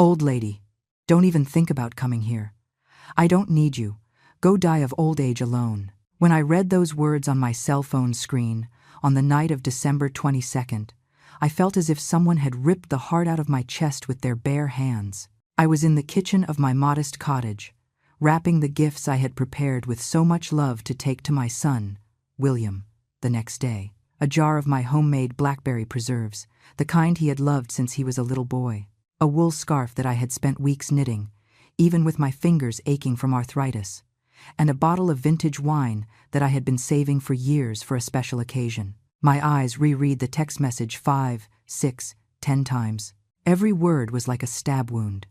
Old lady, don't even think about coming here. I don't need you. Go die of old age alone. When I read those words on my cell phone screen, on the night of December 22nd, I felt as if someone had ripped the heart out of my chest with their bare hands. I was in the kitchen of my modest cottage, wrapping the gifts I had prepared with so much love to take to my son, William, the next day. A jar of my homemade blackberry preserves, the kind he had loved since he was a little boy. A wool scarf that I had spent weeks knitting, even with my fingers aching from arthritis. And a bottle of vintage wine that I had been saving for years for a special occasion. My eyes reread the text message 5, 6, 10 times. Every word was like a stab wound.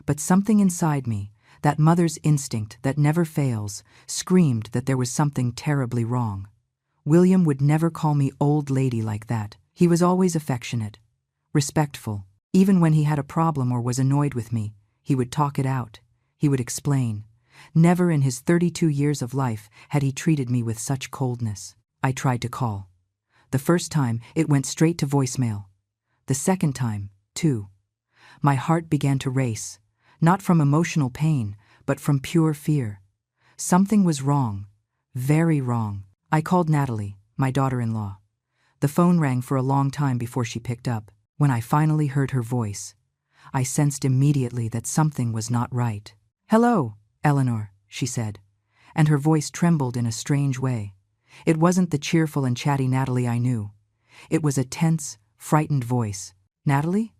But something inside me, that mother's instinct that never fails, screamed that there was something terribly wrong. William would never call me old lady like that. He was always affectionate, respectful. Even when he had a problem or was annoyed with me, he would talk it out. He would explain. Never in his 32 years of life had he treated me with such coldness. I tried to call. The first time, it went straight to voicemail. The second time, too. My heart began to race, not from emotional pain, but from pure fear. Something was wrong, very wrong. I called Natalie, my daughter-in-law. The phone rang for a long time before she picked up. When I finally heard her voice, I sensed immediately that something was not right. "Hello, Eleanor," she said, and her voice trembled in a strange way. It wasn't the cheerful and chatty Natalie I knew. It was a tense, frightened voice. "Natalie?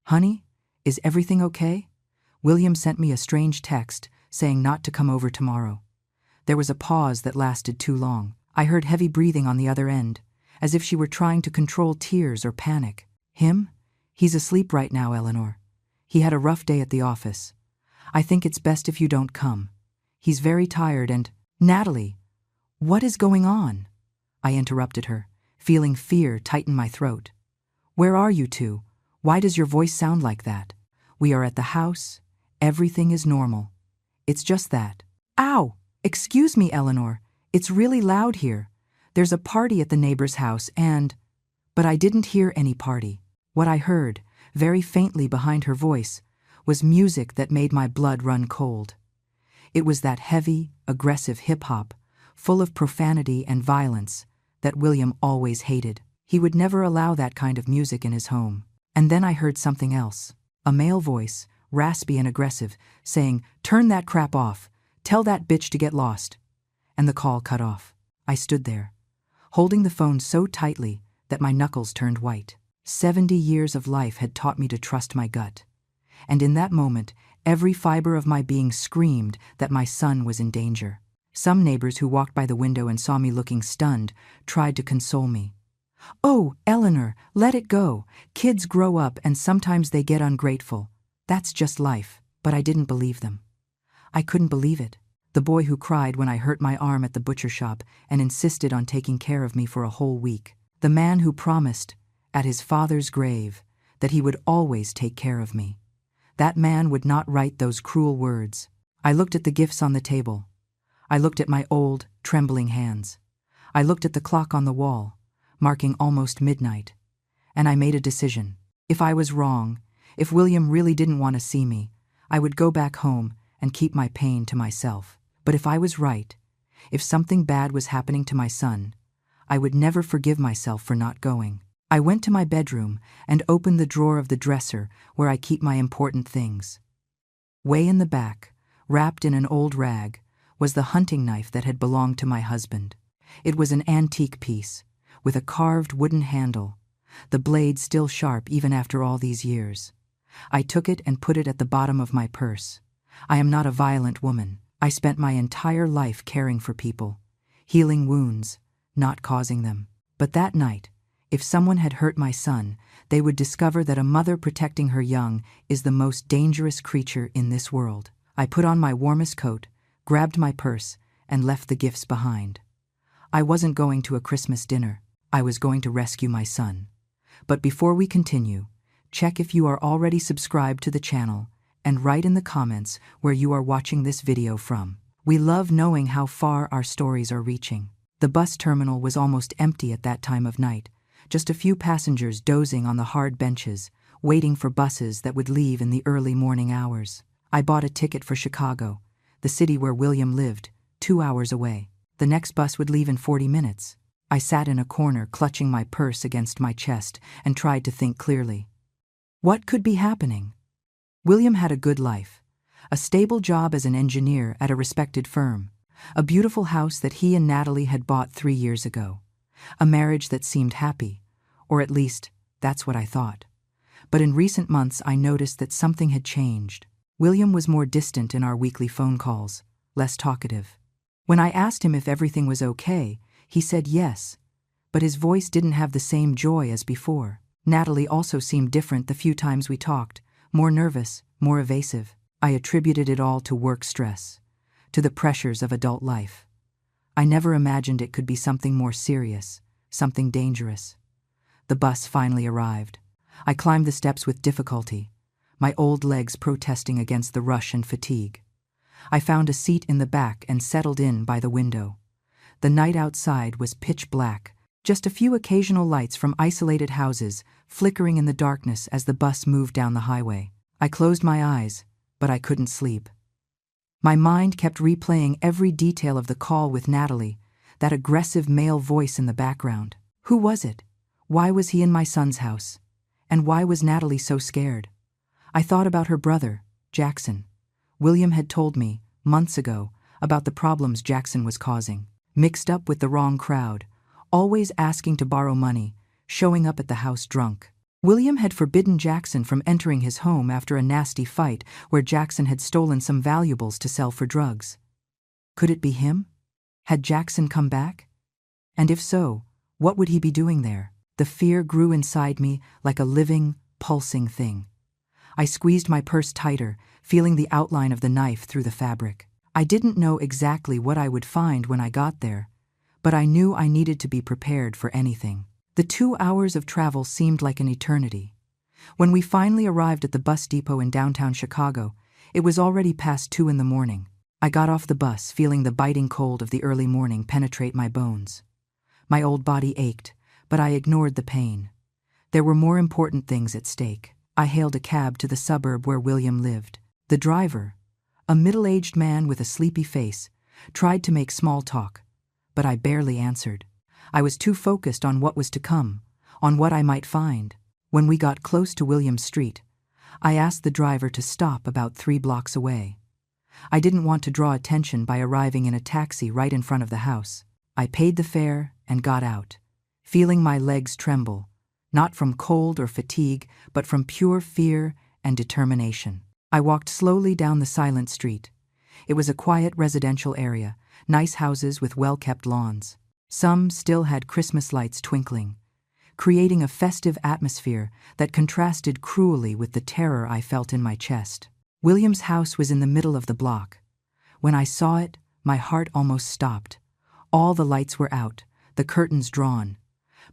Honey, is everything okay? William sent me a strange text saying not to come over tomorrow." There was a pause that lasted too long. I heard heavy breathing on the other end, as if she were trying to control tears or panic. "Him? He's asleep right now, Eleanor. He had a rough day at the office. I think it's best if you don't come. He's very tired and—" "Natalie, what is going on?" I interrupted her, feeling fear tighten my throat. "Where are you two? Why does your voice sound like that?" "We are at the house. Everything is normal. It's just that—" "Ow! Excuse me, Eleanor. It's really loud here. There's a party at the neighbor's house and—" But I didn't hear any party. What I heard, very faintly behind her voice, was music that made my blood run cold. It was that heavy, aggressive hip-hop, full of profanity and violence, that William always hated. He would never allow that kind of music in his home. And then I heard something else. A male voice, raspy and aggressive, saying, "Turn that crap off. Tell that bitch to get lost." And the call cut off. I stood there, holding the phone so tightly that my knuckles turned white. 70 years of life had taught me to trust my gut. And in that moment, every fiber of my being screamed that my son was in danger. Some neighbors who walked by the window and saw me looking stunned tried to console me. "Oh, Eleanor, let it go. Kids grow up and sometimes they get ungrateful. That's just life." But I didn't believe them. I couldn't believe it. The boy who cried when I hurt my arm at the butcher shop and insisted on taking care of me for a whole week. The man who promised, at his father's grave, that he would always take care of me. That man would not write those cruel words. I looked at the gifts on the table. I looked at my old, trembling hands. I looked at the clock on the wall, marking almost midnight. And I made a decision. If I was wrong, if William really didn't want to see me, I would go back home and keep my pain to myself. But if I was right, if something bad was happening to my son, I would never forgive myself for not going. I went to my bedroom and opened the drawer of the dresser where I keep my important things. Way in the back, wrapped in an old rag, was the hunting knife that had belonged to my husband. It was an antique piece, with a carved wooden handle, the blade still sharp even after all these years. I took it and put it at the bottom of my purse. I am not a violent woman. I spent my entire life caring for people, healing wounds, not causing them. But that night, if someone had hurt my son, they would discover that a mother protecting her young is the most dangerous creature in this world. I put on my warmest coat, grabbed my purse, and left the gifts behind. I wasn't going to a Christmas dinner. I was going to rescue my son. But before we continue, check if you are already subscribed to the channel and write in the comments where you are watching this video from. We love knowing how far our stories are reaching. The bus terminal was almost empty at that time of night, just a few passengers dozing on the hard benches, waiting for buses that would leave in the early morning hours. I bought a ticket for Chicago, the city where William lived, 2 hours away. The next bus would leave in 40 minutes. I sat in a corner, clutching my purse against my chest, and tried to think clearly. What could be happening? William had a good life, a stable job as an engineer at a respected firm, a beautiful house that he and Natalie had bought 3 years ago, a marriage that seemed happy, or at least, that's what I thought. But in recent months I noticed that something had changed. William was more distant in our weekly phone calls, less talkative. When I asked him if everything was okay, he said yes, but his voice didn't have the same joy as before. Natalie also seemed different the few times we talked, more nervous, more evasive. I attributed it all to work stress, to the pressures of adult life. I never imagined it could be something more serious, something dangerous. The bus finally arrived. I climbed the steps with difficulty, my old legs protesting against the rush and fatigue. I found a seat in the back and settled in by the window. The night outside was pitch black, just a few occasional lights from isolated houses flickering in the darkness as the bus moved down the highway. I closed my eyes, but I couldn't sleep. My mind kept replaying every detail of the call with Natalie, that aggressive male voice in the background. Who was it? Why was he in my son's house? And why was Natalie so scared? I thought about her brother, Jackson. William had told me, months ago, about the problems Jackson was causing. Mixed up with the wrong crowd, always asking to borrow money, showing up at the house drunk. William had forbidden Jackson from entering his home after a nasty fight where Jackson had stolen some valuables to sell for drugs. Could it be him? Had Jackson come back? And if so, what would he be doing there? The fear grew inside me like a living, pulsing thing. I squeezed my purse tighter, feeling the outline of the knife through the fabric. I didn't know exactly what I would find when I got there, but I knew I needed to be prepared for anything. The 2 hours of travel seemed like an eternity. When we finally arrived at the bus depot in downtown Chicago, it was already past 2 in the morning. I got off the bus, feeling the biting cold of the early morning penetrate my bones. My old body ached, but I ignored the pain. There were more important things at stake. I hailed a cab to the suburb where William lived. The driver, a middle-aged man with a sleepy face, tried to make small talk, but I barely answered. I was too focused on what was to come, on what I might find. When we got close to William Street, I asked the driver to stop about 3 blocks away. I didn't want to draw attention by arriving in a taxi right in front of the house. I paid the fare and got out, feeling my legs tremble, not from cold or fatigue, but from pure fear and determination. I walked slowly down the silent street. It was a quiet residential area, nice houses with well-kept lawns. Some still had Christmas lights twinkling, creating a festive atmosphere that contrasted cruelly with the terror I felt in my chest. William's house was in the middle of the block. When I saw it, my heart almost stopped. All the lights were out, the curtains drawn.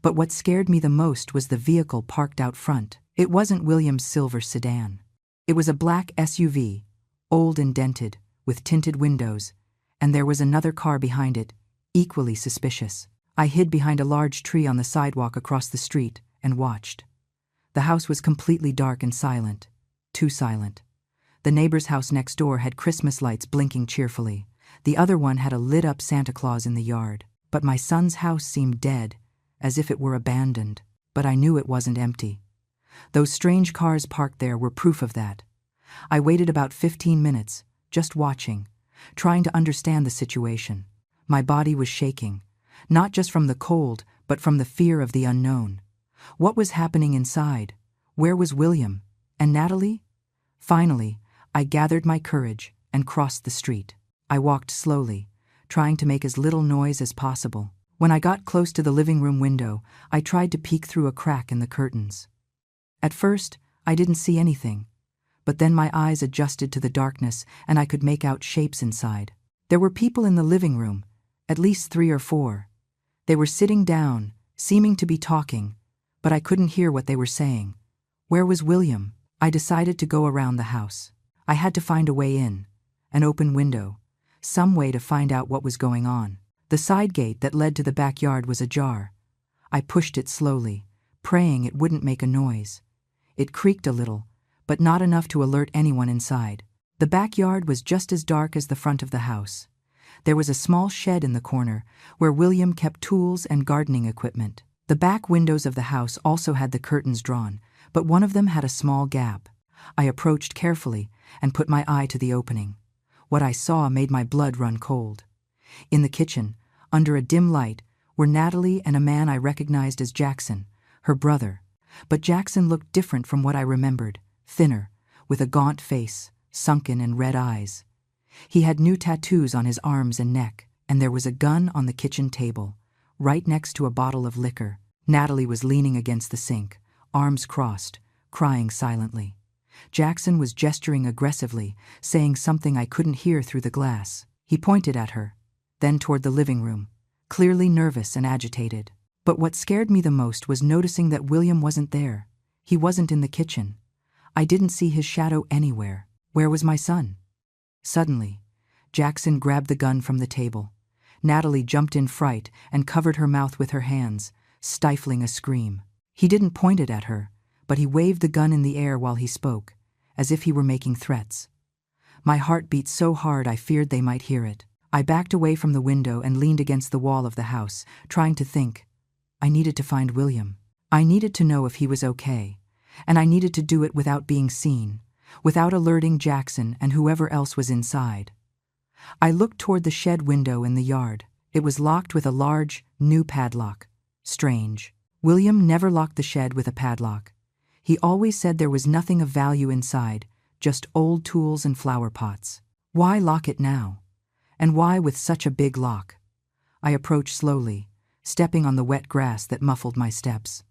But what scared me the most was the vehicle parked out front. It wasn't William's silver sedan. It was a black SUV, old and dented, with tinted windows, and there was another car behind it, equally suspicious. I hid behind a large tree on the sidewalk across the street and watched. The house was completely dark and silent, too silent. The neighbor's house next door had Christmas lights blinking cheerfully. The other one had a lit-up Santa Claus in the yard. But my son's house seemed dead, as if it were abandoned. But I knew it wasn't empty. Those strange cars parked there were proof of that. I waited about 15 minutes, just watching, trying to understand the situation. My body was shaking, not just from the cold, but from the fear of the unknown. What was happening inside? Where was William? And Natalie? Finally, I gathered my courage and crossed the street. I walked slowly, trying to make as little noise as possible. When I got close to the living room window, I tried to peek through a crack in the curtains. At first, I didn't see anything, but then my eyes adjusted to the darkness and I could make out shapes inside. There were people in the living room, at least 3 or 4. They were sitting down, seeming to be talking, but I couldn't hear what they were saying. Where was William? I decided to go around the house. I had to find a way in, an open window, some way to find out what was going on. The side gate that led to the backyard was ajar. I pushed it slowly, praying it wouldn't make a noise. It creaked a little, but not enough to alert anyone inside. The backyard was just as dark as the front of the house. There was a small shed in the corner where William kept tools and gardening equipment. The back windows of the house also had the curtains drawn, but one of them had a small gap. I approached carefully and put my eye to the opening. What I saw made my blood run cold. In the kitchen, under a dim light, were Natalie and a man I recognized as Jackson, her brother. But Jackson looked different from what I remembered, thinner, with a gaunt face, sunken and red eyes. He had new tattoos on his arms and neck, and there was a gun on the kitchen table, right next to a bottle of liquor. Natalie was leaning against the sink, arms crossed, crying silently. Jackson was gesturing aggressively, saying something I couldn't hear through the glass. He pointed at her, then toward the living room, clearly nervous and agitated. But what scared me the most was noticing that William wasn't there. He wasn't in the kitchen. I didn't see his shadow anywhere. Where was my son? Suddenly, Jackson grabbed the gun from the table. Natalie jumped in fright and covered her mouth with her hands, stifling a scream. He didn't point it at her, but he waved the gun in the air while he spoke, as if he were making threats. My heart beat so hard I feared they might hear it. I backed away from the window and leaned against the wall of the house, trying to think. I needed to find William. I needed to know if he was okay, and I needed to do it without being seen, without alerting Jackson and whoever else was inside. I looked toward the shed window in the yard. It was locked with a large, new padlock. Strange. William never locked the shed with a padlock. He always said there was nothing of value inside, just old tools and flower pots. Why lock it now? And why with such a big lock? I approached slowly, stepping on the wet grass that muffled my steps.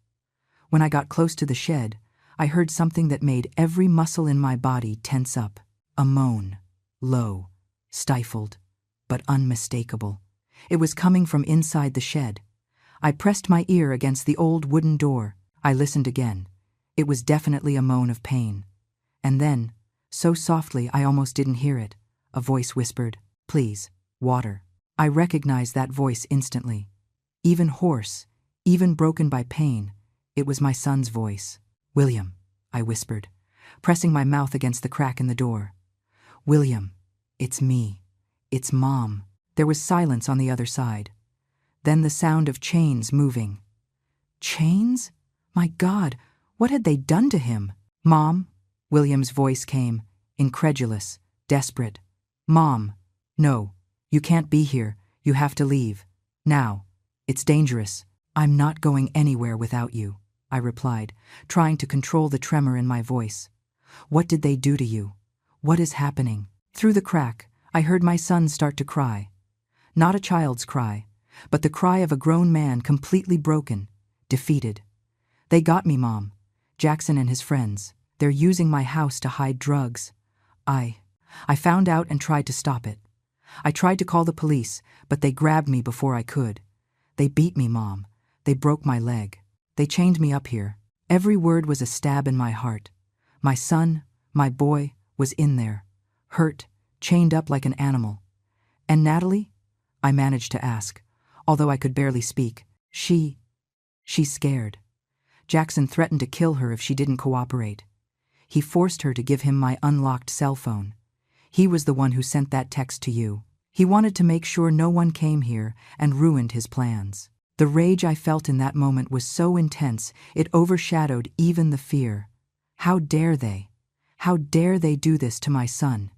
When I got close to the shed, I heard something that made every muscle in my body tense up. A moan. Low, stifled, but unmistakable. It was coming from inside the shed. I pressed my ear against the old wooden door. I listened again. It was definitely a moan of pain. And then, so softly I almost didn't hear it, a voice whispered, "Please, water." I recognized that voice instantly. Even hoarse, even broken by pain, it was my son's voice. "William," I whispered, pressing my mouth against the crack in the door. "William, it's me. It's Mom." There was silence on the other side. Then the sound of chains moving. Chains? My God, what had they done to him? "Mom?" William's voice came, incredulous, desperate. "Mom, no, you can't be here. You have to leave. Now. It's dangerous." "I'm not going anywhere without you," I replied, trying to control the tremor in my voice. "What did they do to you? What is happening?" Through the crack, I heard my son start to cry. Not a child's cry, but the cry of a grown man completely broken, defeated. "They got me, Mom. Jackson and his friends. They're using my house to hide drugs. I found out and tried to stop it. I tried to call the police, but they grabbed me before I could. They beat me, Mom. They broke my leg. They chained me up here." Every word was a stab in my heart. My son, my boy, was in there, hurt, chained up like an animal. "And Natalie?" I managed to ask, although I could barely speak. She's scared. Jackson threatened to kill her if she didn't cooperate. He forced her to give him my unlocked cell phone. He was the one who sent that text to you. He wanted to make sure no one came here and ruined his plans. The rage I felt in that moment was so intense it overshadowed even the fear. How dare they? How dare they do this to my son?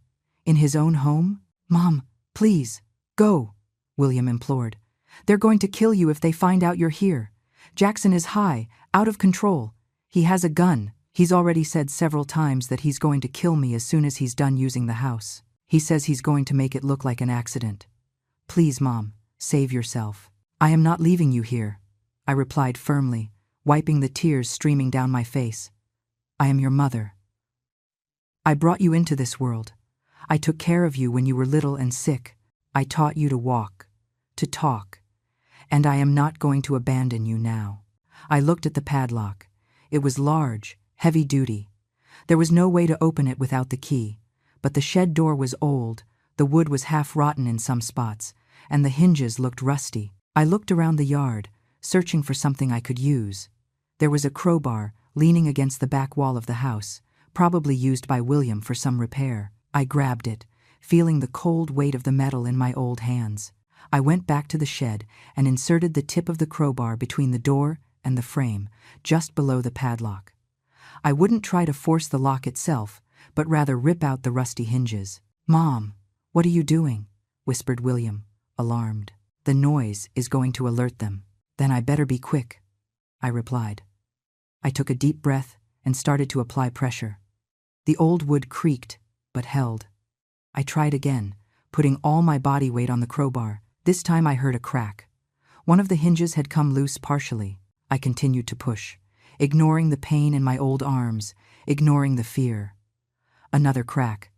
In his own home? "Mom, please, go," William implored. "They're going to kill you if they find out you're here. Jackson is high, out of control. He has a gun. He's already said several times that he's going to kill me as soon as he's done using the house. He says he's going to make it look like an accident. Please, Mom, save yourself." "I am not leaving you here," I replied firmly, wiping the tears streaming down my face. "I am your mother. I brought you into this world. I took care of you when you were little and sick. I taught you to walk, to talk, and I am not going to abandon you now." I looked at the padlock. It was large, heavy-duty. There was no way to open it without the key, but the shed door was old, the wood was half-rotten in some spots, and the hinges looked rusty. I looked around the yard, searching for something I could use. There was a crowbar, leaning against the back wall of the house, probably used by William for some repair. I grabbed it, feeling the cold weight of the metal in my old hands. I went back to the shed and inserted the tip of the crowbar between the door and the frame, just below the padlock. I wouldn't try to force the lock itself, but rather rip out the rusty hinges. "Mom, what are you doing?" whispered William, alarmed. "The noise is going to alert them." "Then I better be quick," I replied. I took a deep breath and started to apply pressure. The old wood creaked, but held. I tried again, putting all my body weight on the crowbar. This time I heard a crack. One of the hinges had come loose partially. I continued to push, ignoring the pain in my old arms, ignoring the fear. Another crack.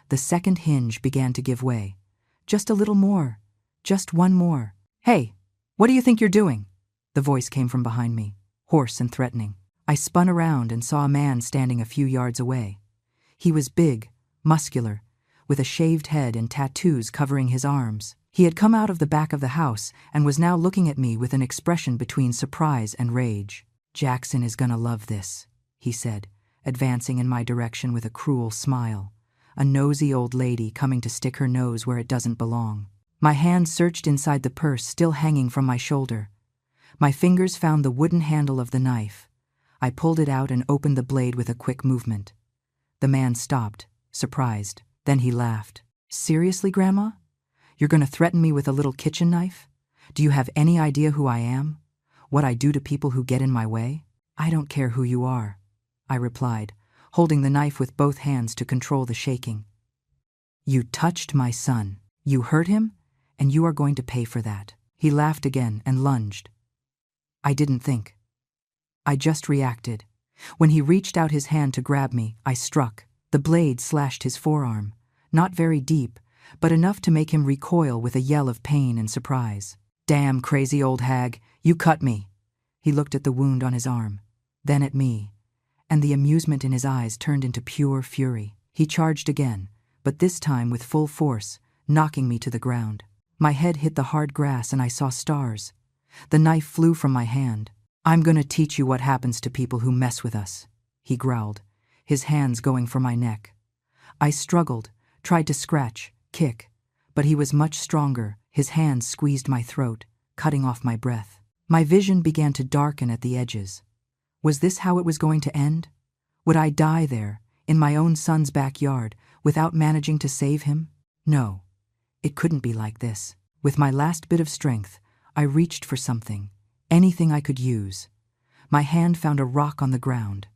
The second hinge began to give way. "Just a little more. Just one more." "Hey, what do you think you're doing?" The voice came from behind me, hoarse and threatening. I spun around and saw a man standing a few yards away. He was big, muscular, with a shaved head and tattoos covering his arms. He had come out of the back of the house and was now looking at me with an expression between surprise and rage. "Jackson is gonna love this," he said, advancing in my direction with a cruel smile. A nosy old lady coming to stick her nose where it doesn't belong. My hand searched inside the purse still hanging from my shoulder. My fingers found the wooden handle of the knife. I pulled it out and opened the blade with a quick movement. The man stopped, surprised. Then he laughed. "Seriously, Grandma? You're going to threaten me with a little kitchen knife? Do you have any idea who I am? What I do to people who get in my way?" "I don't care who you are," I replied, holding the knife with both hands to control the shaking. "You touched my son. You hurt him, and you are going to pay for that." He laughed again and lunged. I didn't think. I just reacted. When he reached out his hand to grab me, I struck. The blade slashed his forearm, not very deep, but enough to make him recoil with a yell of pain and surprise. "Damn crazy old hag, you cut me." He looked at the wound on his arm, then at me, and the amusement in his eyes turned into pure fury. He charged again, but this time with full force, knocking me to the ground. My head hit the hard grass and I saw stars. The knife flew from my hand. "I'm gonna teach you what happens to people who mess with us," he growled, his hands going for my neck. I struggled, tried to scratch, kick, but he was much stronger. His hands squeezed my throat, cutting off my breath. My vision began to darken at the edges. Was this how it was going to end? Would I die there, in my own son's backyard, without managing to save him? No, it couldn't be like this. With my last bit of strength, I reached for something, anything I could use. My hand found a rock on the ground.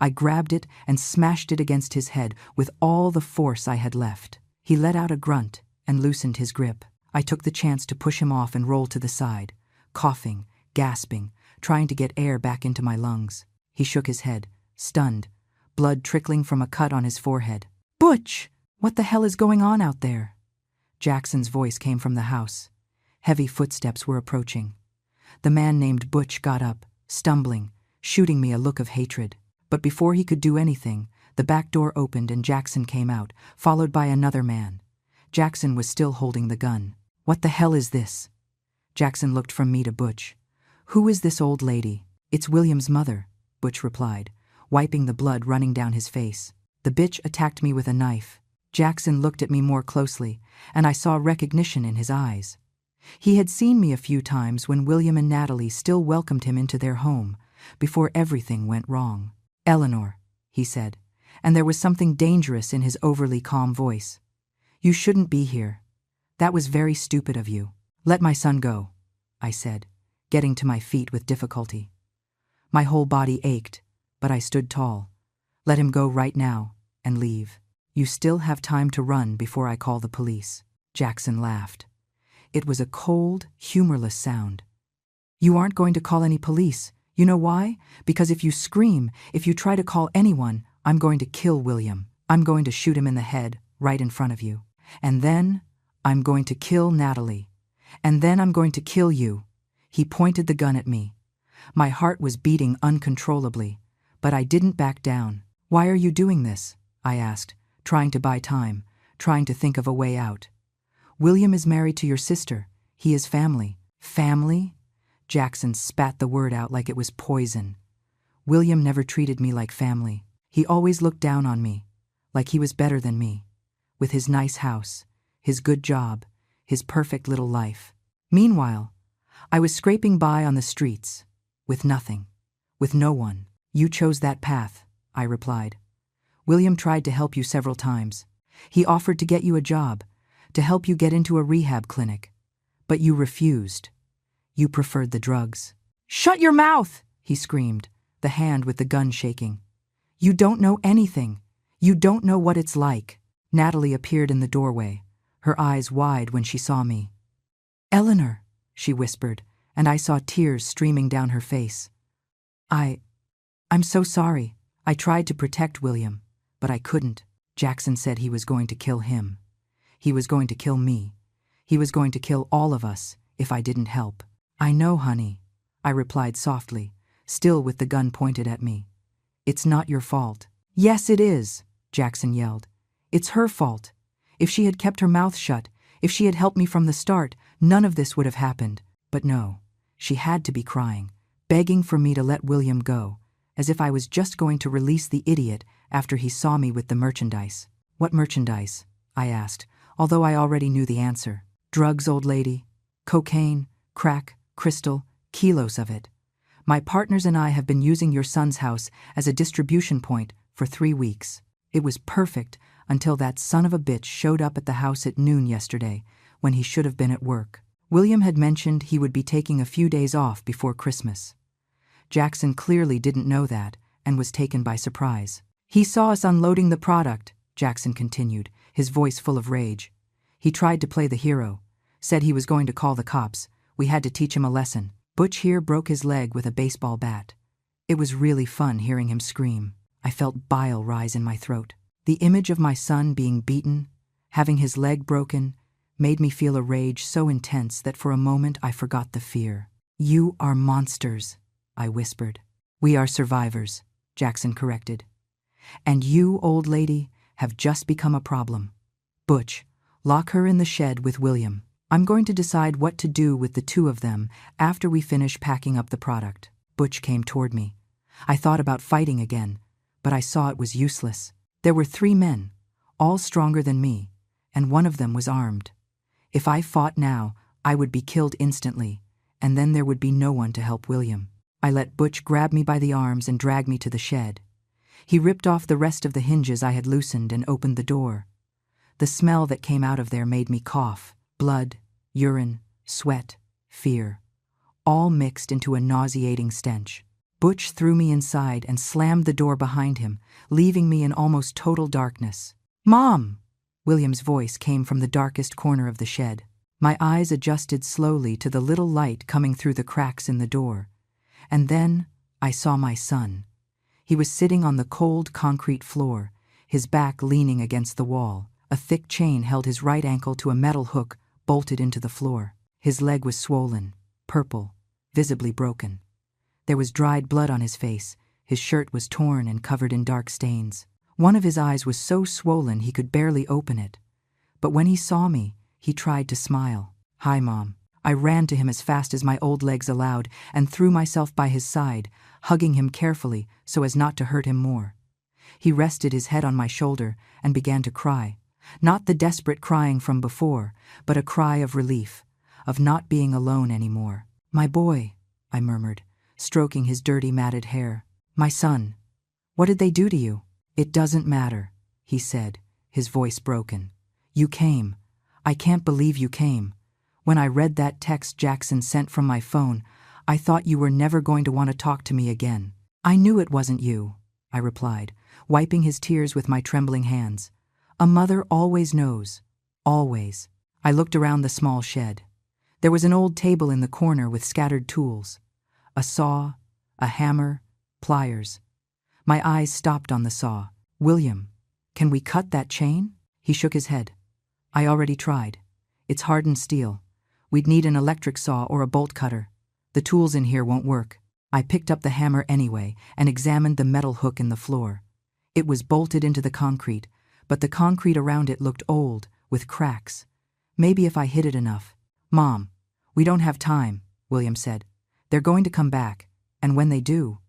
I grabbed it and smashed it against his head with all the force I had left. He let out a grunt and loosened his grip. I took the chance to push him off and roll to the side, coughing, gasping, trying to get air back into my lungs. He shook his head, stunned, blood trickling from a cut on his forehead. "Butch, what the hell is going on out there?" Jackson's voice came from the house. Heavy footsteps were approaching. The man named Butch got up, stumbling, shooting me a look of hatred. But before he could do anything, the back door opened and Jackson came out, followed by another man. Jackson was still holding the gun. "What the hell is this?" Jackson looked from me to Butch. "Who is this old lady?" "It's William's mother," Butch replied, wiping the blood running down his face. "The bitch attacked me with a knife." Jackson looked at me more closely, and I saw recognition in his eyes. He had seen me a few times when William and Natalie still welcomed him into their home, before everything went wrong. "Eleanor," he said, and there was something dangerous in his overly calm voice. "You shouldn't be here. That was very stupid of you." "Let my son go," I said, getting to my feet with difficulty. My whole body ached, but I stood tall. "Let him go right now, and leave. You still have time to run before I call the police." Jackson laughed. It was a cold, humorless sound. "You aren't going to call any police. You know why? Because if you scream, if you try to call anyone, I'm going to kill William. I'm going to shoot him in the head, right in front of you. And then, I'm going to kill Natalie. And then I'm going to kill you." He pointed the gun at me. My heart was beating uncontrollably, but I didn't back down. "Why are you doing this?" I asked, trying to buy time, trying to think of a way out. "William is married to your sister. He is family." "Family?" Jackson spat the word out like it was poison. William never treated me like family. He always looked down on me, like he was better than me, with his nice house, his good job, his perfect little life. Meanwhile, I was scraping by on the streets, with nothing, with no one. You chose that path, I replied. William tried to help you several times. He offered to get you a job, to help you get into a rehab clinic. But you refused. You preferred the drugs. Shut your mouth, he screamed, the hand with the gun shaking. You don't know anything. You don't know what it's like. Natalie appeared in the doorway, her eyes wide when she saw me. Eleanor, she whispered, and I saw tears streaming down her face. I'm so sorry. I tried to protect William, but I couldn't. Jackson said he was going to kill him. He was going to kill me. He was going to kill all of us if I didn't help. I know, honey, I replied softly, still with the gun pointed at me. It's not your fault. Yes, it is, Jackson yelled. It's her fault. If she had kept her mouth shut, if she had helped me from the start, none of this would have happened. But no, she had to be crying, begging for me to let William go, as if I was just going to release the idiot after he saw me with the merchandise. What merchandise? I asked, although I already knew the answer. Drugs, old lady. Cocaine, crack, crystal, kilos of it. My partners and I have been using your son's house as a distribution point for 3 weeks. It was perfect until that son of a bitch showed up at the house at noon yesterday, when he should have been at work. William had mentioned he would be taking a few days off before Christmas. Jackson clearly didn't know that and was taken by surprise. He saw us unloading the product, Jackson continued, his voice full of rage. He tried to play the hero, said he was going to call the cops. We had to teach him a lesson. Butch here broke his leg with a baseball bat. It was really fun hearing him scream. I felt bile rise in my throat. The image of my son being beaten, having his leg broken, made me feel a rage so intense that for a moment I forgot the fear. You are monsters, I whispered. We are survivors, Jackson corrected. And you, old lady, have just become a problem. Butch, lock her in the shed with William. I'm going to decide what to do with the two of them after we finish packing up the product. Butch came toward me. I thought about fighting again, but I saw it was useless. There were 3 men, all stronger than me, and one of them was armed. If I fought now, I would be killed instantly, and then there would be no one to help William. I let Butch grab me by the arms and drag me to the shed. He ripped off the rest of the hinges I had loosened and opened the door. The smell that came out of there made me cough. Blood, urine, sweat, fear, all mixed into a nauseating stench. Butch threw me inside and slammed the door behind him, leaving me in almost total darkness. Mom! William's voice came from the darkest corner of the shed. My eyes adjusted slowly to the little light coming through the cracks in the door. And then I saw my son. He was sitting on the cold concrete floor, his back leaning against the wall. A thick chain held his right ankle to a metal hook bolted into the floor. His leg was swollen, purple, visibly broken. There was dried blood on his face. His shirt was torn and covered in dark stains. One of his eyes was so swollen he could barely open it. But when he saw me, he tried to smile. Hi, Mom. I ran to him as fast as my old legs allowed and threw myself by his side, hugging him carefully so as not to hurt him more. He rested his head on my shoulder and began to cry. Not the desperate crying from before, but a cry of relief, of not being alone anymore. My boy, I murmured, stroking his dirty matted hair. My son, what did they do to you? It doesn't matter, he said, his voice broken. You came. I can't believe you came. When I read that text Jackson sent from my phone, I thought you were never going to want to talk to me again. I knew it wasn't you, I replied, wiping his tears with my trembling hands. A mother always knows. Always. I looked around the small shed. There was an old table in the corner with scattered tools. A saw, a hammer, pliers. My eyes stopped on the saw. William, can we cut that chain? He shook his head. I already tried. It's hardened steel. We'd need an electric saw or a bolt cutter. The tools in here won't work. I picked up the hammer anyway and examined the metal hook in the floor. It was bolted into the concrete, but the concrete around it looked old, with cracks. Maybe if I hit it enough. Mom, we don't have time, William said. They're going to come back, and when they do,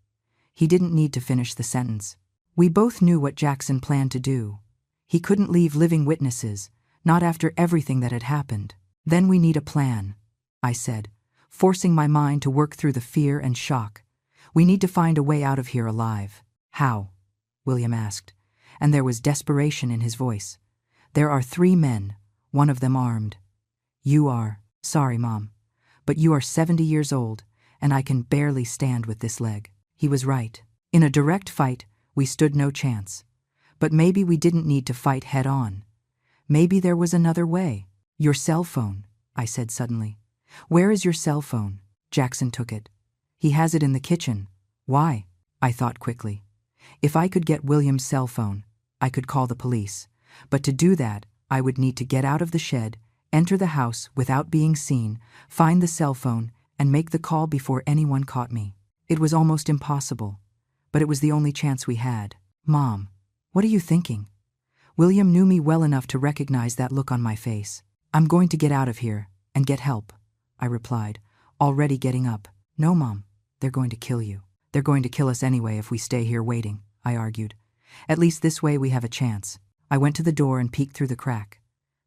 He didn't need to finish the sentence. We both knew what Jackson planned to do. He couldn't leave living witnesses, not after everything that had happened. Then we need a plan, I said, forcing my mind to work through the fear and shock. We need to find a way out of here alive. How? William asked, and there was desperation in his voice. There are 3 men, one of them armed. You are, sorry, Mom, but you are 70 years old, and I can barely stand with this leg. He was right. In a direct fight, we stood no chance. But maybe we didn't need to fight head on. Maybe there was another way. Your cell phone, I said suddenly. Where is your cell phone? Jackson took it. He has it in the kitchen. Why? I thought quickly. If I could get William's cell phone, I could call the police. But to do that, I would need to get out of the shed, enter the house without being seen, find the cell phone, and make the call before anyone caught me. It was almost impossible, but it was the only chance we had. Mom, what are you thinking? William knew me well enough to recognize that look on my face. I'm going to get out of here and get help, I replied, already getting up. No, Mom, they're going to kill you. They're going to kill us anyway if we stay here waiting, I argued. At least this way we have a chance. I went to the door and peeked through the crack.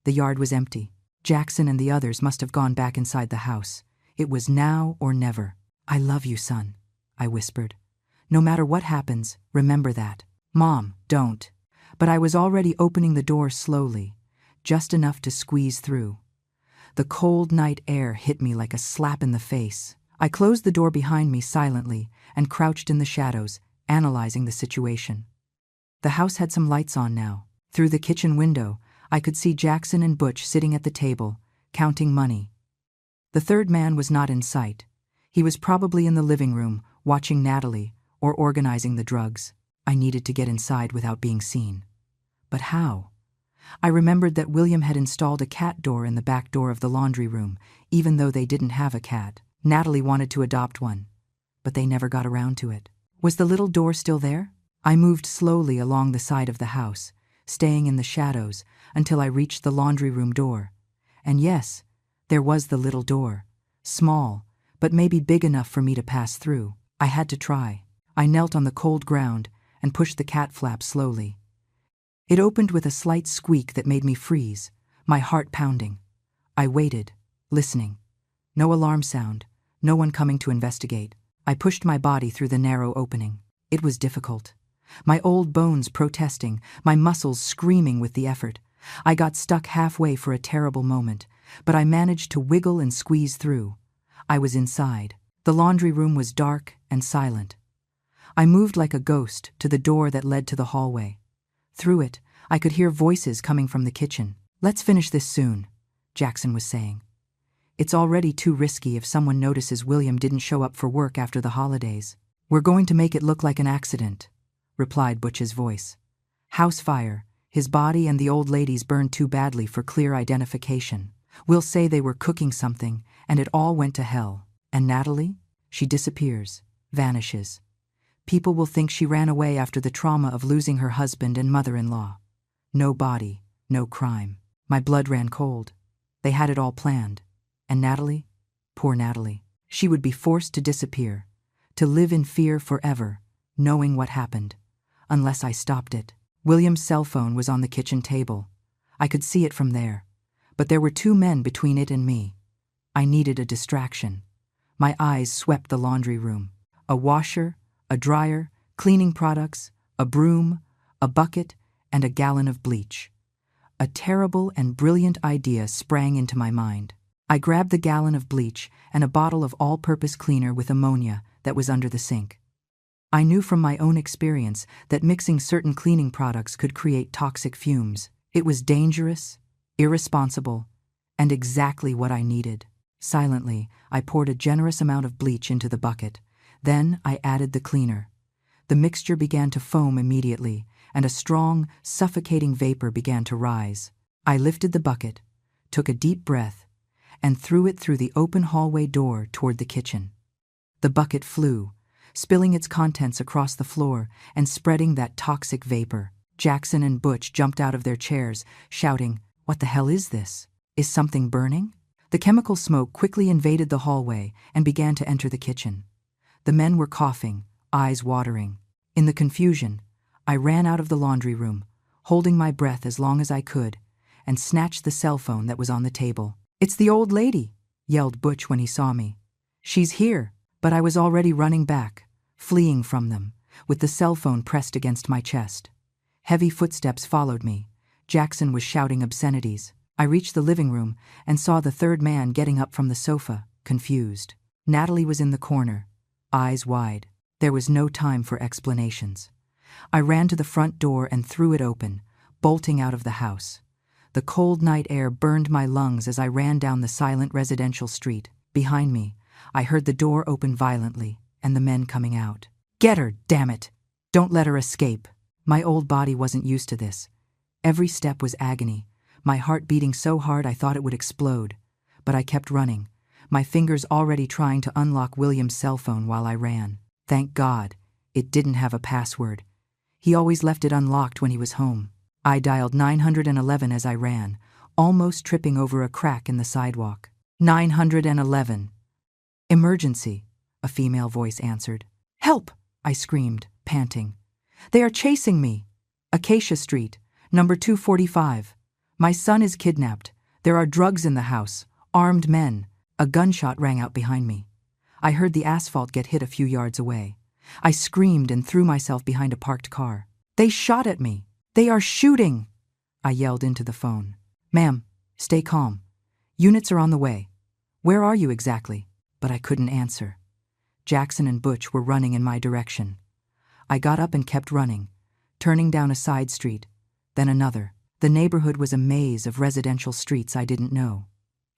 The yard was empty. Jackson and the others must have gone back inside the house. It was now or never. I love you, son, I whispered. No matter what happens, remember that. Mom, don't. But I was already opening the door slowly, just enough to squeeze through. The cold night air hit me like a slap in the face. I closed the door behind me silently and crouched in the shadows, analyzing the situation. The house had some lights on now. Through the kitchen window, I could see Jackson and Butch sitting at the table, counting money. The third man was not in sight. He was probably in the living room, watching Natalie, or organizing the drugs. I needed to get inside without being seen. But how? I remembered that William had installed a cat door in the back door of the laundry room, even though they didn't have a cat. Natalie wanted to adopt one, but they never got around to it. Was the little door still there? I moved slowly along the side of the house, staying in the shadows until I reached the laundry room door. And yes, there was the little door, small, but maybe big enough for me to pass through. I had to try. I knelt on the cold ground and pushed the cat flap slowly. It opened with a slight squeak that made me freeze, my heart pounding. I waited, listening. No alarm sound, no one coming to investigate. I pushed my body through the narrow opening. It was difficult. My old bones protesting, my muscles screaming with the effort. I got stuck halfway for a terrible moment, but I managed to wiggle and squeeze through. I was inside. The laundry room was dark and silent. I moved like a ghost to the door that led to the hallway. Through it, I could hear voices coming from the kitchen. Let's finish this soon, Jackson was saying. It's already too risky if someone notices William didn't show up for work after the holidays. We're going to make it look like an accident, replied Butch's voice. House fire. His body and the old lady's burned too badly for clear identification. We'll say they were cooking something, and it all went to hell. And Natalie? She disappears, vanishes. People will think she ran away after the trauma of losing her husband and mother-in-law. No body, no crime. My blood ran cold. They had it all planned. And Natalie? Poor Natalie. She would be forced to disappear, to live in fear forever, knowing what happened, unless I stopped it. William's cell phone was on the kitchen table. I could see it from there, but there were 2 men between it and me. I needed a distraction. My eyes swept the laundry room. A washer, a dryer, cleaning products, a broom, a bucket, and a gallon of bleach. A terrible and brilliant idea sprang into my mind. I grabbed the gallon of bleach and a bottle of all-purpose cleaner with ammonia that was under the sink. I knew from my own experience that mixing certain cleaning products could create toxic fumes. It was dangerous, irresponsible, and exactly what I needed. Silently, I poured a generous amount of bleach into the bucket. Then I added the cleaner. The mixture began to foam immediately, and a strong, suffocating vapor began to rise. I lifted the bucket, took a deep breath, and threw it through the open hallway door toward the kitchen. The bucket flew, spilling its contents across the floor and spreading that toxic vapor. Jackson and Butch jumped out of their chairs, shouting, "What the hell is this? Is something burning?" The chemical smoke quickly invaded the hallway and began to enter the kitchen. The men were coughing, eyes watering. In the confusion, I ran out of the laundry room, holding my breath as long as I could, and snatched the cell phone that was on the table. "It's the old lady," yelled Butch when he saw me. "She's here." But I was already running back, fleeing from them, with the cell phone pressed against my chest. Heavy footsteps followed me. Jackson was shouting obscenities. I reached the living room and saw the third man getting up from the sofa, confused. Natalie was in the corner, eyes wide. There was no time for explanations. I ran to the front door and threw it open, bolting out of the house. The cold night air burned my lungs as I ran down the silent residential street. Behind me, I heard the door open violently and the men coming out. "Get her, damn it! Don't let her escape." My old body wasn't used to this. Every step was agony, my heart beating so hard I thought it would explode. But I kept running, my fingers already trying to unlock William's cell phone while I ran. Thank God, it didn't have a password. He always left it unlocked when he was home. I dialed 911 as I ran, almost tripping over a crack in the sidewalk. 911. "Emergency," a female voice answered. "Help!" I screamed, panting. "They are chasing me. Acacia Street, number 245. My son is kidnapped. There are drugs in the house, armed men." A gunshot rang out behind me. I heard the asphalt get hit a few yards away. I screamed and threw myself behind a parked car. "They shot at me. They are shooting!" I yelled into the phone. "Ma'am, stay calm. Units are on the way. Where are you exactly?" But I couldn't answer. Jackson and Butch were running in my direction. I got up and kept running, turning down a side street, then another. The neighborhood was a maze of residential streets I didn't know.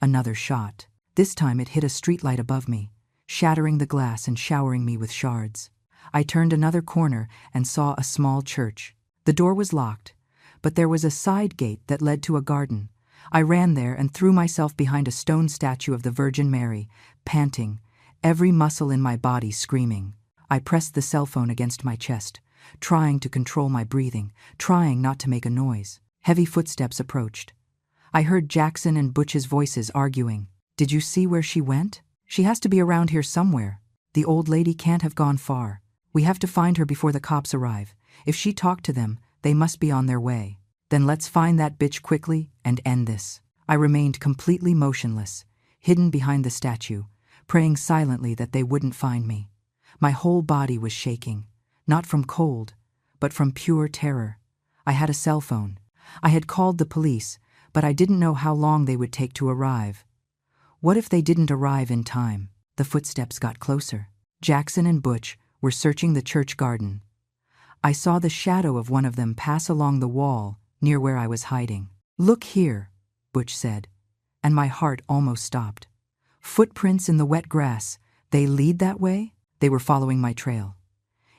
Another shot. This time it hit a streetlight above me, shattering the glass and showering me with shards. I turned another corner and saw a small church. The door was locked, but there was a side gate that led to a garden. I ran there and threw myself behind a stone statue of the Virgin Mary, panting, every muscle in my body screaming. I pressed the cell phone against my chest, trying to control my breathing, trying not to make a noise. Heavy footsteps approached. I heard Jackson and Butch's voices arguing. "Did you see where she went? She has to be around here somewhere. The old lady can't have gone far. We have to find her before the cops arrive. If she talked to them, they must be on their way. Then let's find that bitch quickly and end this." I remained completely motionless, hidden behind the statue, praying silently that they wouldn't find me. My whole body was shaking, not from cold, but from pure terror. I had a cell phone. I had called the police, but I didn't know how long they would take to arrive. What if they didn't arrive in time? The footsteps got closer. Jackson and Butch were searching the church garden. I saw the shadow of one of them pass along the wall near where I was hiding. "Look here," Butch said, and my heart almost stopped. Footprints in the wet grass. They lead that way? They were following my trail.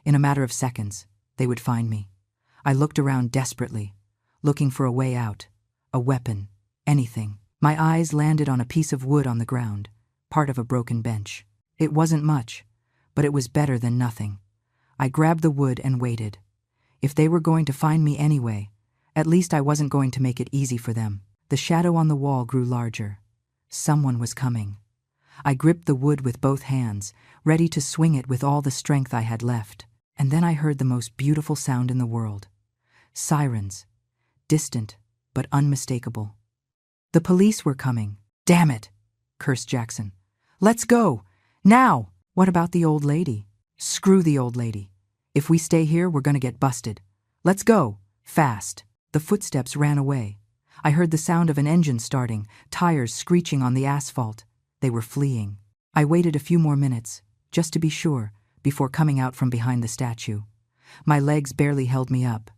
In a matter of seconds, they would find me. I looked around desperately, looking for a way out, a weapon, anything. My eyes landed on a piece of wood on the ground, part of a broken bench. It wasn't much, but it was better than nothing. I grabbed the wood and waited. If they were going to find me anyway, at least I wasn't going to make it easy for them. The shadow on the wall grew larger. Someone was coming. I gripped the wood with both hands, ready to swing it with all the strength I had left. And then I heard the most beautiful sound in the world. Sirens. Distant, but unmistakable. The police were coming. "Damn it," cursed Jackson. "Let's go. Now!" "What about the old lady?" "Screw the old lady. If we stay here, we're gonna get busted. Let's go. Fast." The footsteps ran away. I heard the sound of an engine starting, tires screeching on the asphalt. They were fleeing. I waited a few more minutes, just to be sure, before coming out from behind the statue. My legs barely held me up.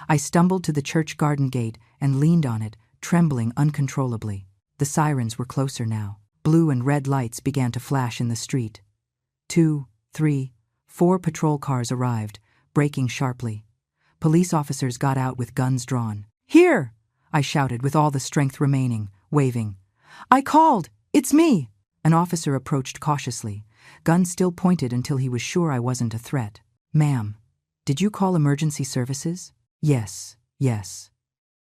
I stumbled to the church garden gate and leaned on it, trembling uncontrollably. The sirens were closer now. Blue and red lights began to flash in the street. 2, 3, 4 patrol cars arrived, braking sharply. Police officers got out with guns drawn. "Here!" I shouted with all the strength remaining, waving. "I called! It's me!" An officer approached cautiously, gun still pointed until he was sure I wasn't a threat. "Ma'am, did you call emergency services?" Yes.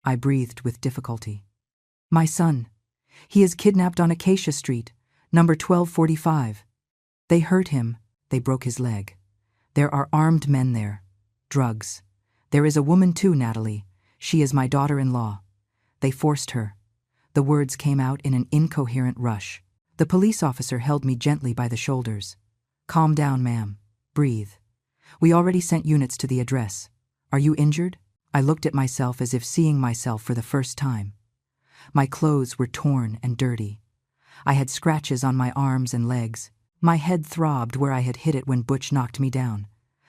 I breathed with difficulty. "My son. He is kidnapped on Acacia Street, number 1245. They hurt him. They broke his leg. There are armed men there. Drugs. There is a woman too, Natalie. She is my daughter-in-law. They forced her. The words came out in an incoherent rush. The police officer held me gently by the shoulders. Calm down, ma'am. Breathe. We already sent units to the address. Are you injured? I looked at myself as if seeing myself for the first time. My clothes were torn and dirty. I had scratches on my arms and legs. My head throbbed where I had hit it when Butch knocked me down.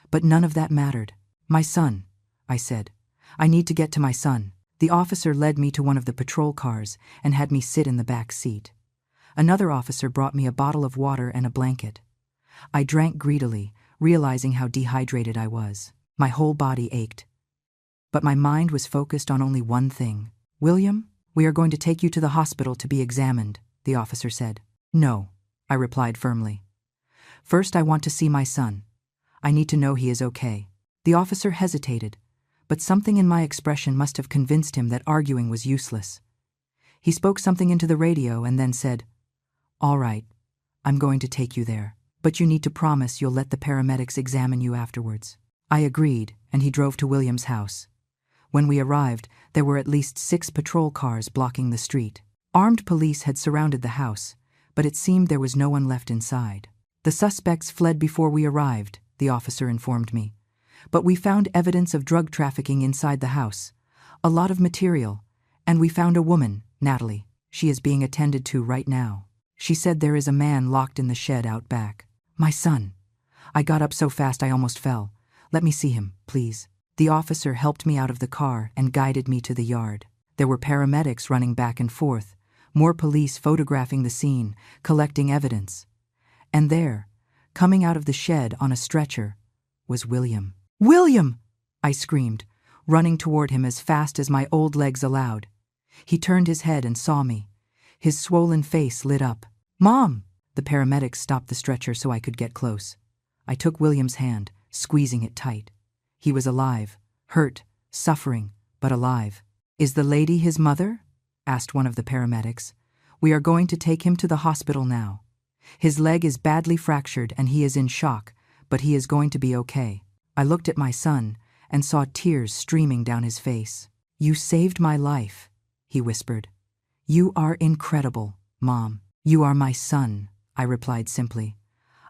But none of that mattered. My son, I said. I need to get to my son. The officer led me to one of the patrol cars and had me sit in the back seat. Another officer brought me a bottle of water and a blanket. I drank greedily, realizing how dehydrated I was. My whole body ached. But my mind was focused on only one thing. William, we are going to take you to the hospital to be examined, the officer said. No, I replied firmly. First, I want to see my son. I need to know he is okay. The officer hesitated, but something in my expression must have convinced him that arguing was useless. He spoke something into the radio and then said, All right, I'm going to take you there, but you need to promise you'll let the paramedics examine you afterwards. I agreed, and he drove to William's house. When we arrived, there were at least 6 patrol cars blocking the street. Armed police had surrounded the house, but it seemed there was no one left inside. The suspects fled before we arrived, the officer informed me. But we found evidence of drug trafficking inside the house, a lot of material, and we found a woman, Natalie. She is being attended to right now. She said there is a man locked in the shed out back. My son. I got up so fast I almost fell. Let me see him, please. The officer helped me out of the car and guided me to the yard. There were paramedics running back and forth, more police photographing the scene, collecting evidence. And there, coming out of the shed on a stretcher, was William. William! I screamed, running toward him as fast as my old legs allowed. He turned his head and saw me. His swollen face lit up. Mom! The paramedics stopped the stretcher so I could get close. I took William's hand, squeezing it tight. He was alive, hurt, suffering, but alive. Is the lady his mother? Asked one of the paramedics. We are going to take him to the hospital now. His leg is badly fractured and he is in shock, but he is going to be okay. I looked at my son and saw tears streaming down his face. You saved my life, he whispered. You are incredible, Mom. You are my son, I replied simply.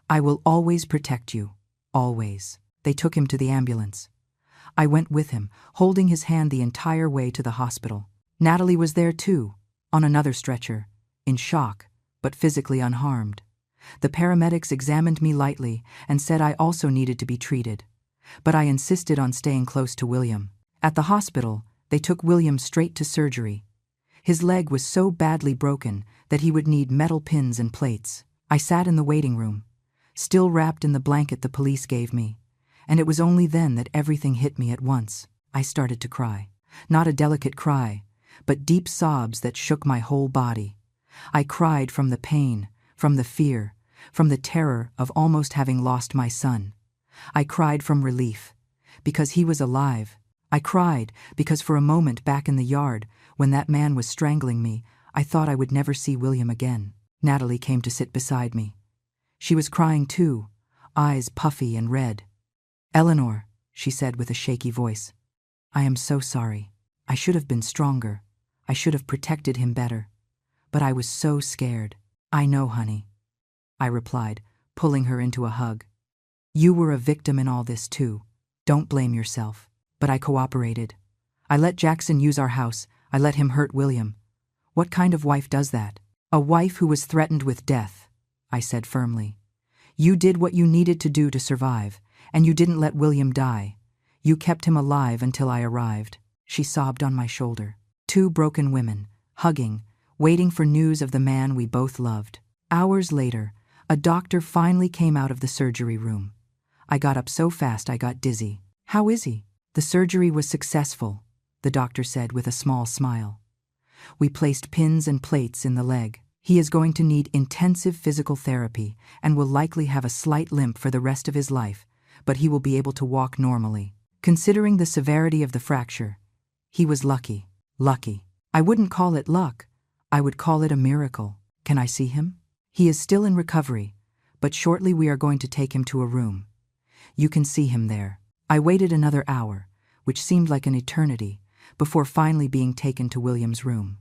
I will always protect you, always. They took him to the ambulance. I went with him, holding his hand the entire way to the hospital. Natalie was there too, on another stretcher, in shock, but physically unharmed. The paramedics examined me lightly and said I also needed to be treated. But I insisted on staying close to William. At the hospital, they took William straight to surgery. His leg was so badly broken that he would need metal pins and plates. I sat in the waiting room, still wrapped in the blanket the police gave me, and it was only then that everything hit me at once. I started to cry. Not a delicate cry, but deep sobs that shook my whole body. I cried from the pain, from the fear, from the terror of almost having lost my son. I cried from relief, because he was alive. I cried because for a moment back in the yard, when that man was strangling me, I thought I would never see William again. Natalie came to sit beside me. She was crying too, eyes puffy and red. Eleanor, she said with a shaky voice, I am so sorry. I should have been stronger. I should have protected him better. But I was so scared. I know, honey, I replied, pulling her into a hug. You were a victim in all this too. Don't blame yourself. But I cooperated. I let Jackson use our house. I let him hurt William. What kind of wife does that? A wife who was threatened with death, I said firmly. You did what you needed to do to survive, and you didn't let William die. You kept him alive until I arrived. She sobbed on my shoulder. 2 broken women, hugging, waiting for news of the man we both loved. Hours later, a doctor finally came out of the surgery room. I got up so fast I got dizzy. How is he? The surgery was successful, the doctor said with a small smile. We placed pins and plates in the leg. He is going to need intensive physical therapy and will likely have a slight limp for the rest of his life, but he will be able to walk normally. Considering the severity of the fracture, he was lucky. Lucky. I wouldn't call it luck. I would call it a miracle. Can I see him? He is still in recovery, but shortly we are going to take him to a room. You can see him there." I waited another hour, which seemed like an eternity, before finally being taken to William's room.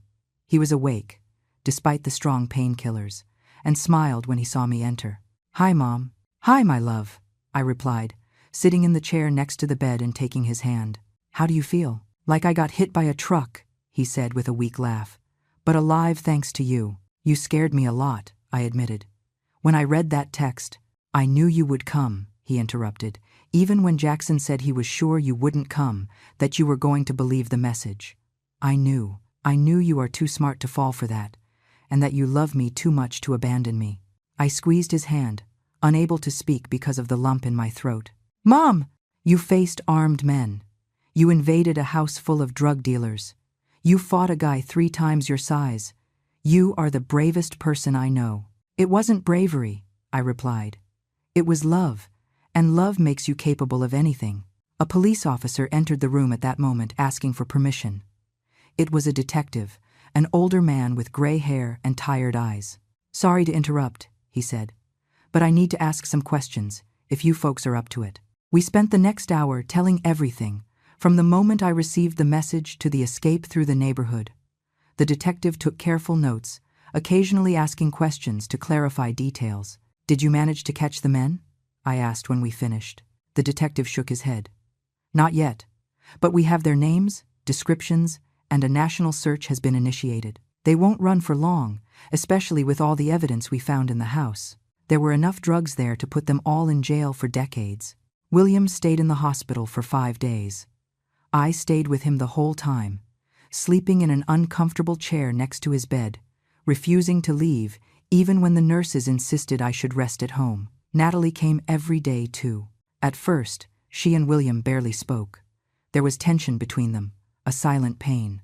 He was awake, despite the strong painkillers, and smiled when he saw me enter. "Hi, Mom." "Hi, my love," I replied, sitting in the chair next to the bed and taking his hand. "How do you feel?" "Like I got hit by a truck," he said with a weak laugh. "But alive thanks to you." "You scared me a lot," I admitted. "When I read that text, I knew you would come," he interrupted. "Even when Jackson said he was sure you wouldn't come, that you were going to believe the message. I knew you are too smart to fall for that, and that you love me too much to abandon me." I squeezed his hand, unable to speak because of the lump in my throat. "Mom! You faced armed men. You invaded a house full of drug dealers. You fought a guy 3 times your size. You are the bravest person I know." "It wasn't bravery," I replied. "It was love, and love makes you capable of anything." A police officer entered the room at that moment asking for permission. It was a detective, an older man with gray hair and tired eyes. "Sorry to interrupt," he said, "but I need to ask some questions, if you folks are up to it." We spent the next hour telling everything, from the moment I received the message to the escape through the neighborhood. The detective took careful notes, occasionally asking questions to clarify details. "Did you manage to catch the men?" I asked when we finished. The detective shook his head. "Not yet, but we have their names, descriptions, and a national search has been initiated. They won't run for long, especially with all the evidence we found in the house. There were enough drugs there to put them all in jail for decades." William stayed in the hospital for 5 days. I stayed with him the whole time, sleeping in an uncomfortable chair next to his bed, refusing to leave even when the nurses insisted I should rest at home. Natalie came every day too. At first, she and William barely spoke. There was tension between them, a silent pain.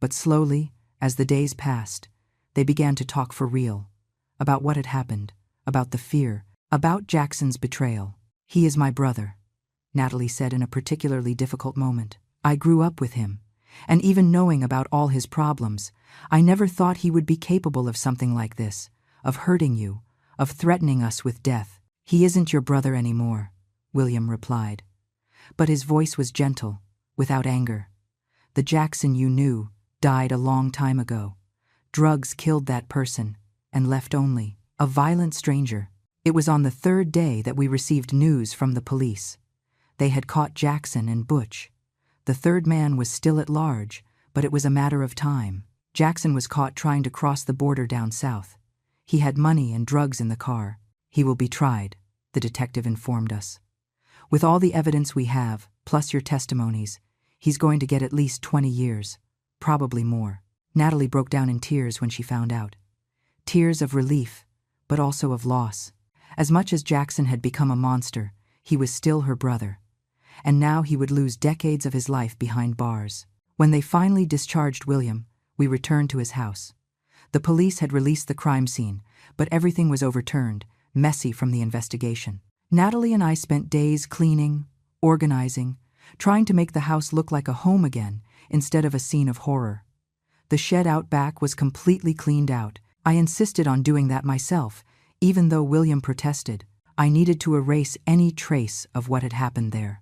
But slowly, as the days passed, they began to talk for real, about what had happened, about the fear, about Jackson's betrayal. "He is my brother," Natalie said in a particularly difficult moment. "I grew up with him, and even knowing about all his problems, I never thought he would be capable of something like this, of hurting you, of threatening us with death." "He isn't your brother anymore," William replied. But his voice was gentle, without anger. "The Jackson you knew died a long time ago. Drugs killed that person, and left only a violent stranger." It was on the 3rd day that we received news from the police. They had caught Jackson and Butch. The 3rd man was still at large, but it was a matter of time. Jackson was caught trying to cross the border down south. He had money and drugs in the car. "He will be tried," the detective informed us. "With all the evidence we have, plus your testimonies, he's going to get at least 20 years, probably more." Natalie broke down in tears when she found out. Tears of relief, but also of loss. As much as Jackson had become a monster, he was still her brother. And now he would lose decades of his life behind bars. When they finally discharged William, we returned to his house. The police had released the crime scene, but everything was overturned, messy from the investigation. Natalie and I spent days cleaning, organizing, trying to make the house look like a home again instead of a scene of horror. The shed out back was completely cleaned out. I insisted on doing that myself, even though William protested. I needed to erase any trace of what had happened there.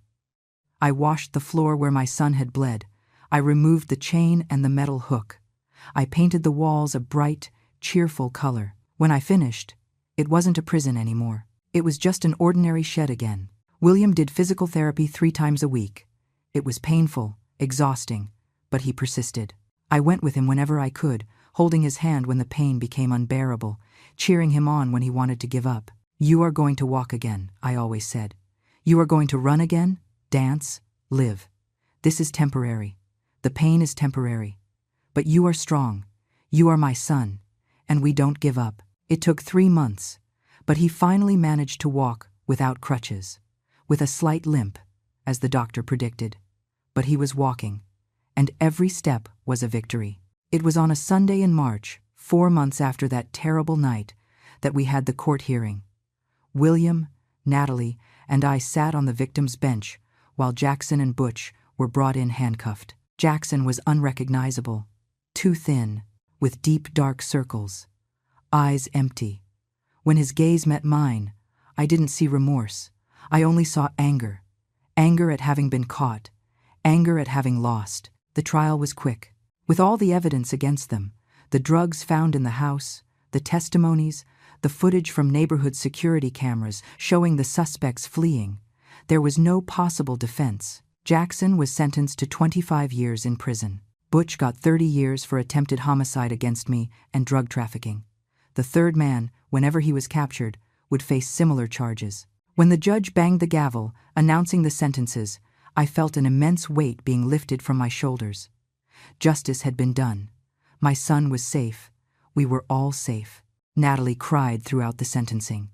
I washed the floor where my son had bled. I removed the chain and the metal hook. I painted the walls a bright, cheerful color. When I finished, it wasn't a prison anymore. It was just an ordinary shed again. William did physical therapy 3 times a week. It was painful, exhausting, but he persisted. I went with him whenever I could, holding his hand when the pain became unbearable, cheering him on when he wanted to give up. "You are going to walk again," I always said. "You are going to run again, dance, live. This is temporary. The pain is temporary. But you are strong. You are my son, and we don't give up." It took 3 months, but he finally managed to walk without crutches, with a slight limp, as the doctor predicted. But he was walking, and every step was a victory. It was on a Sunday in March, 4 months after that terrible night, that we had the court hearing. William, Natalie, and I sat on the victim's bench while Jackson and Butch were brought in handcuffed. Jackson was unrecognizable, too thin, with deep dark circles, eyes empty. When his gaze met mine, I didn't see remorse. I only saw anger. Anger at having been caught. Anger at having lost. The trial was quick. With all the evidence against them, the drugs found in the house, the testimonies, the footage from neighborhood security cameras showing the suspects fleeing, there was no possible defense. Jackson was sentenced to 25 years in prison. Butch got 30 years for attempted homicide against me and drug trafficking. The third man, whenever he was captured, would face similar charges. When the judge banged the gavel, announcing the sentences, I felt an immense weight being lifted from my shoulders. Justice had been done. My son was safe. We were all safe. Natalie cried throughout the sentencing.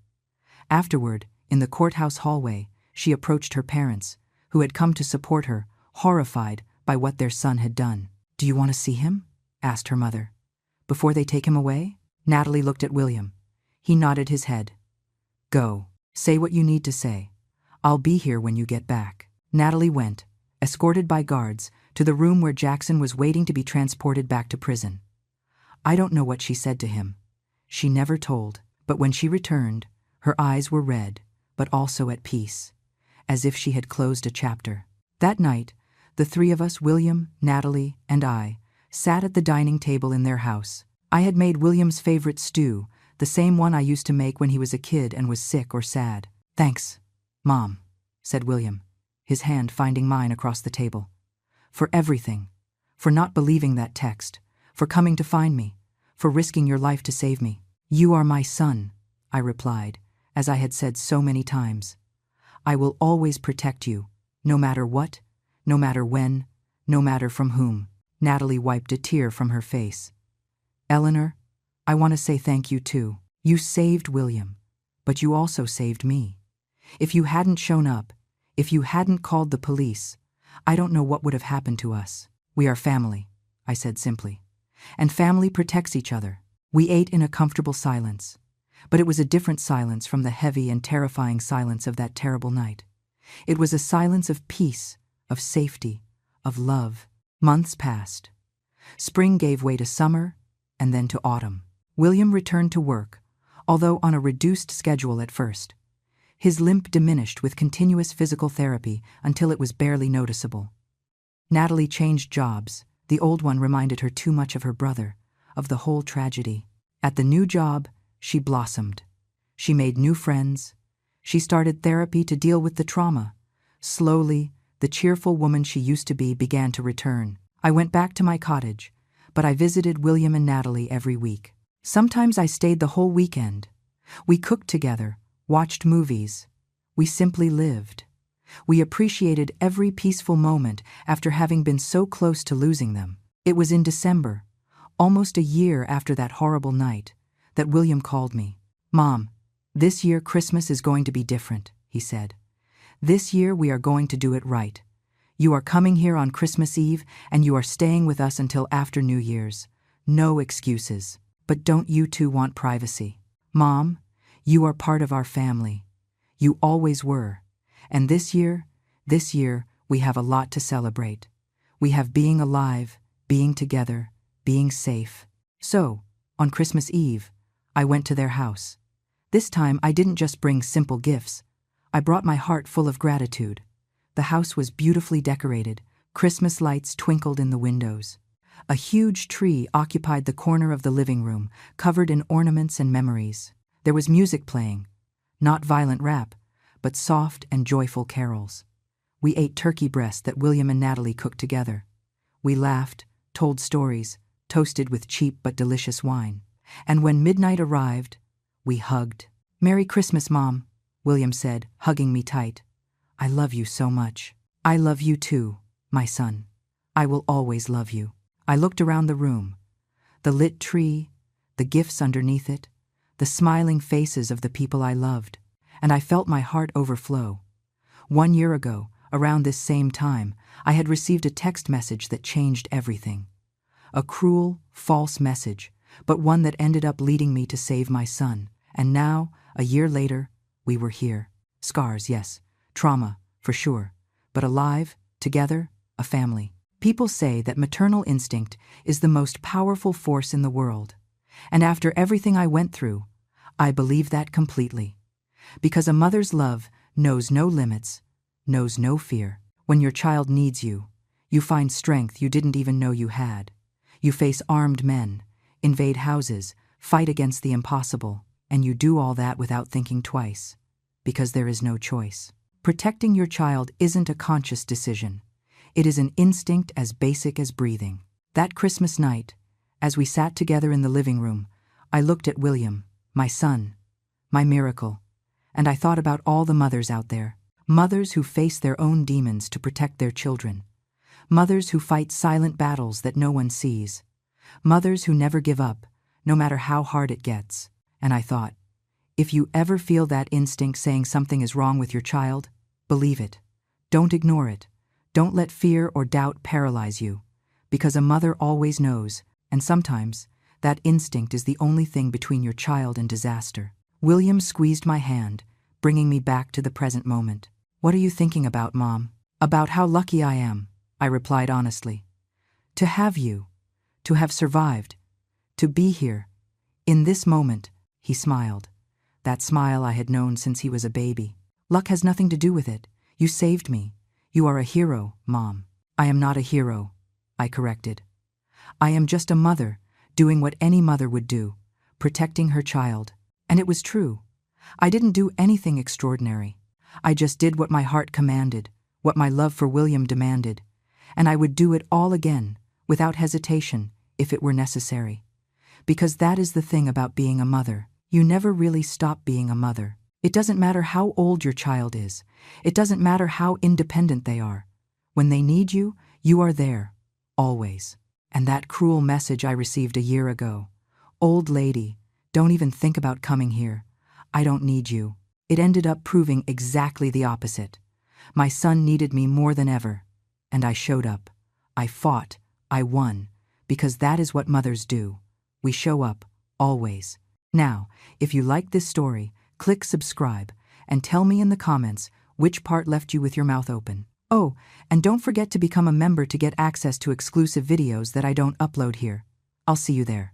Afterward, in the courthouse hallway, she approached her parents, who had come to support her, horrified by what their son had done. "Do you want to see him?" asked her mother. "Before they take him away?" Natalie looked at William. He nodded his head. "Go. Say what you need to say. I'll be here when you get back." Natalie went, escorted by guards, to the room where Jackson was waiting to be transported back to prison. I don't know what she said to him. She never told, but when she returned, her eyes were red, but also at peace, as if she had closed a chapter. That night, the three of us, William, Natalie, and I, sat at the dining table in their house. I had made William's favorite stew, the same one I used to make when he was a kid and was sick or sad. "Thanks, Mom," said William, his hand finding mine across the table. "For everything. For not believing that text. For coming to find me. For risking your life to save me." "You are my son," I replied, as I had said so many times. "I will always protect you, no matter what, no matter when, no matter from whom." Natalie wiped a tear from her face. "Eleanor, I want to say thank you too. You saved William, but you also saved me. If you hadn't shown up, if you hadn't called the police, I don't know what would have happened to us. We are family," I said simply. "And family protects each other." We ate in a comfortable silence, but it was a different silence from the heavy and terrifying silence of that terrible night. It was a silence of peace, of safety, of love. Months passed. Spring gave way to summer, and then to autumn. William returned to work, although on a reduced schedule at first. His limp diminished with continuous physical therapy until it was barely noticeable. Natalie changed jobs. The old one reminded her too much of her brother, of the whole tragedy. At the new job, she blossomed. She made new friends. She started therapy to deal with the trauma. Slowly, the cheerful woman she used to be began to return. I went back to my cottage, but I visited William and Natalie every week. Sometimes I stayed the whole weekend. We cooked together, watched movies. We simply lived. We appreciated every peaceful moment after having been so close to losing them. It was in December, almost a year after that horrible night, that William called me. "Mom, this year Christmas is going to be different," he said. "This year we are going to do it right. You are coming here on Christmas Eve and you are staying with us until after New Year's. No excuses. But don't you two want privacy? Mom, you are part of our family. You always were. And this year, we have a lot to celebrate. We have being alive, being together, being safe." So, on Christmas Eve, I went to their house. This time I didn't just bring simple gifts. I brought my heart full of gratitude. The house was beautifully decorated. Christmas lights twinkled in the windows. A huge tree occupied the corner of the living room, covered in ornaments and memories. There was music playing, not violent rap, but soft and joyful carols. We ate turkey breast that William and Natalie cooked together. We laughed, told stories, toasted with cheap but delicious wine. And when midnight arrived, we hugged. "Merry Christmas, Mom," William said, hugging me tight. "I love you so much." "I love you too, my son. I will always love you." I looked around the room. The lit tree, the gifts underneath it, the smiling faces of the people I loved, and I felt my heart overflow. 1 year ago, around this same time, I had received a text message that changed everything. A cruel, false message, but one that ended up leading me to save my son. And now, a year later, we were here. Scars, yes. Trauma, for sure. But alive, together, a family. People say that maternal instinct is the most powerful force in the world. And after everything I went through, I believe that completely. Because a mother's love knows no limits, knows no fear. When your child needs you, you find strength you didn't even know you had. You face armed men, invade houses, fight against the impossible, and you do all that without thinking twice, because there is no choice. Protecting your child isn't a conscious decision. It is an instinct as basic as breathing. That Christmas night, as we sat together in the living room, I looked at William, my son, my miracle, and I thought about all the mothers out there. Mothers who face their own demons to protect their children. Mothers who fight silent battles that no one sees. Mothers who never give up, no matter how hard it gets. And I thought, if you ever feel that instinct saying something is wrong with your child, believe it. Don't ignore it. Don't let fear or doubt paralyze you, because a mother always knows, and sometimes that instinct is the only thing between your child and disaster. William squeezed my hand, bringing me back to the present moment. What are you thinking about, Mom? About how lucky I am, I replied honestly. To have you, to have survived, to be here. In this moment, he smiled. That smile I had known since he was a baby. Luck has nothing to do with it. You saved me. You are a hero, Mom. I am not a hero, I corrected. I am just a mother, doing what any mother would do, protecting her child. And it was true. I didn't do anything extraordinary. I just did what my heart commanded, what my love for William demanded, and I would do it all again, without hesitation, if it were necessary. Because that is the thing about being a mother. You never really stop being a mother. It doesn't matter how old your child is. It doesn't matter how independent they are. When they need you, you are there, always. And that cruel message I received a year ago, "Old lady, don't even think about coming here. I don't need you." It ended up proving exactly the opposite. My son needed me more than ever, and I showed up. I fought, I won, because that is what mothers do. We show up, always. Now, if you like this story, click subscribe and tell me in the comments which part left you with your mouth open. Oh, and don't forget to become a member to get access to exclusive videos that I don't upload here. I'll see you there.